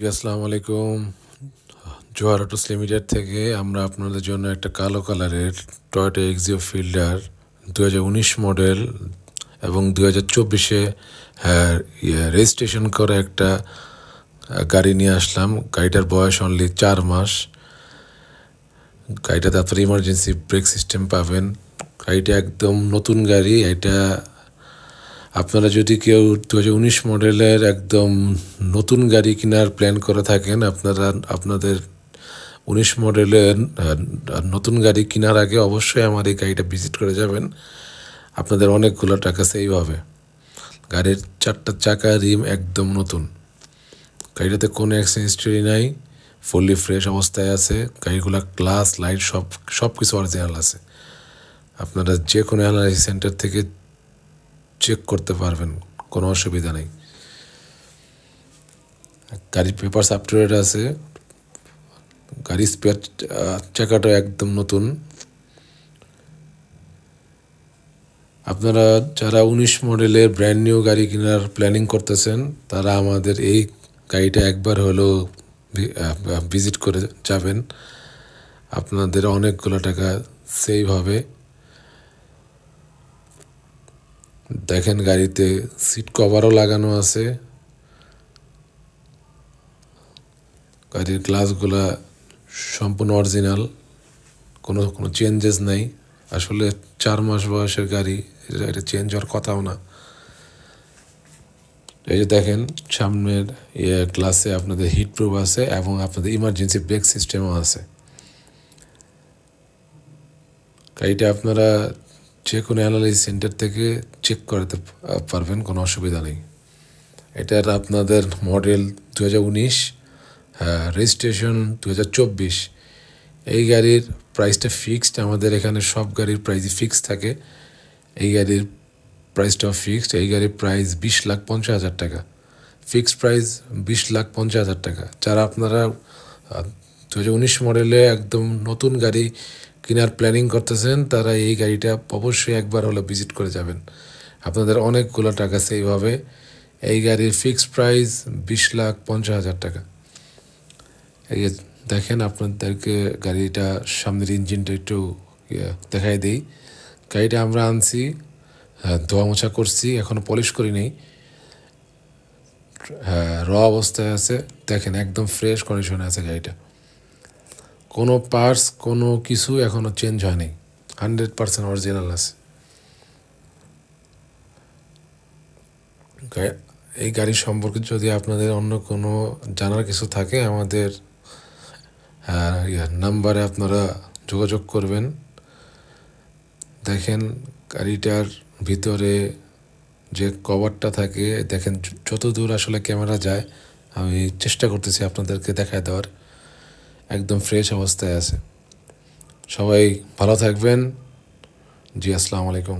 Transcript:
জি, আসসালামু আলাইকুম। জোয়ার অটোস লিমিটেড থেকে আমরা আপনাদের জন্য একটা কালো কালারের টয়োটা এক্সিও ফিল্ডার 2019 মডেল এবং 2024-এ রেজিস্ট্রেশন করা একটা গাড়ি নিয়ে আসলাম। গাড়িটার বয়স অনলি 4 মাস। গাড়িটাতে আপনার ইমার্জেন্সি ব্রেক সিস্টেম পাবেন। গাড়িটা একদম নতুন গাড়ি। এটা আপনারা যদি কেউ 2019 মডেলের একদম নতুন গাড়ি কেনার প্ল্যান করে থাকেন, আপনারা আপনাদের 19 মডেলের নতুন গাড়ি কেনার আগে অবশ্যই আমার এই গাড়িটা ভিজিট করে যাবেন। আপনাদের অনেকগুলো টাকা সেভ হবে। গাড়ির 4টা চাকা রিম একদম নতুন। গাড়িটাতে কোনো অ্যাক্সিডেন্ট হিস্টরি নাই, ফুললি ফ্রেশ অবস্থায় আছে। গাড়িগুলো গ্লাস লাইট সব কিছু অরিজিনাল আছে। আপনারা যে কোনো অ্যানালাইসিস সেন্টার থেকে চেক করতে পারবেন, কোনো অসুবিধা নেই। গাড়ির পেপারস আপ টু ডেট আছে। গাড়ির স্পেয়ার চাকাটা একদম নতুন। আপনারা যারা 19 মডেলের ব্র্যান্ড নিউ গাড়ি কেনার প্ল্যানিং করতেছেন, তারা আমাদের এই গাড়িটা একবার হলেও ভিজিট করে যাবেন। আপনাদের অনেকগুলো টাকা সেভ হবে। দেখেন, গাড়িতে সিট কভারও লাগানো আছে। গাড়ির গ্লাসগুলা সম্পূর্ণ অরিজিনাল, কোনো চেঞ্জেস নাই। আসলে 4 মাস বয়সের গাড়ি, এটা চেঞ্জ হওয়ার কথাও না। এই যে দেখেন, সামনের গ্লাসে আপনাদের হিট প্রুফ আছে এবং আপনাদের ইমার্জেন্সি ব্রেক সিস্টেমও আছে। গাড়িটা আপনারা যে কোনো অ্যানালাইসিস সেন্টার থেকে চেক করতে পারবেন, কোনো অসুবিধা নেই। এটার আপনাদের মডেল 2019, রেজিস্ট্রেশন 2024। এই গাড়ির প্রাইসটা ফিক্সড। আমাদের এখানে সব গাড়ির প্রাইসই ফিক্সড থাকে। এই গাড়ির প্রাইসটাও ফিক্সড। এই গাড়ির প্রাইস 20,50,000 টাকা। ফিক্সড প্রাইস 20,50,000 টাকা। যারা আপনারা 2019 মডেলে একদম নতুন গাড়ি কেনার প্ল্যানিং করতেছেন, তারা এই গাড়িটা অবশ্যই একবার হলে ভিজিট করে যাবেন। আপনাদের অনেকগুলো টাকা সেভ হবে। এই গাড়ির ফিক্সড প্রাইস 20,50,000 টাকা। এই দেখেন, আপনাদেরকে গাড়িটা সামনের ইঞ্জিনটা একটু দেখাই দিই। গাড়িটা আমরা আনছি, ধোয়া মোছা করছি, এখনও পলিশ করি নেই। র অবস্থায় আছে। দেখেন, একদম ফ্রেশ কন্ডিশনে আছে গাড়িটা। কোনো পার্টস কোনো কিছু এখনও চেঞ্জ হয়নি। 100% অরিজিনাল আছে। এই গাড়ি সম্পর্কে যদি আপনাদের অন্য কোনো জানার কিছু থাকে, আমাদের নাম্বারে আপনারা যোগাযোগ করবেন। দেখেন, গাড়িটার ভিতরে যে কভারটা থাকে, দেখেন যত দূর আসলে ক্যামেরা যায়, আমি চেষ্টা করতেছি আপনাদেরকে দেখায় দেওয়ার। একদম ফ্রেশ অবস্থায় আছে। সবাই ভালো থাকবেন। জি, আসসালামু আলাইকুম।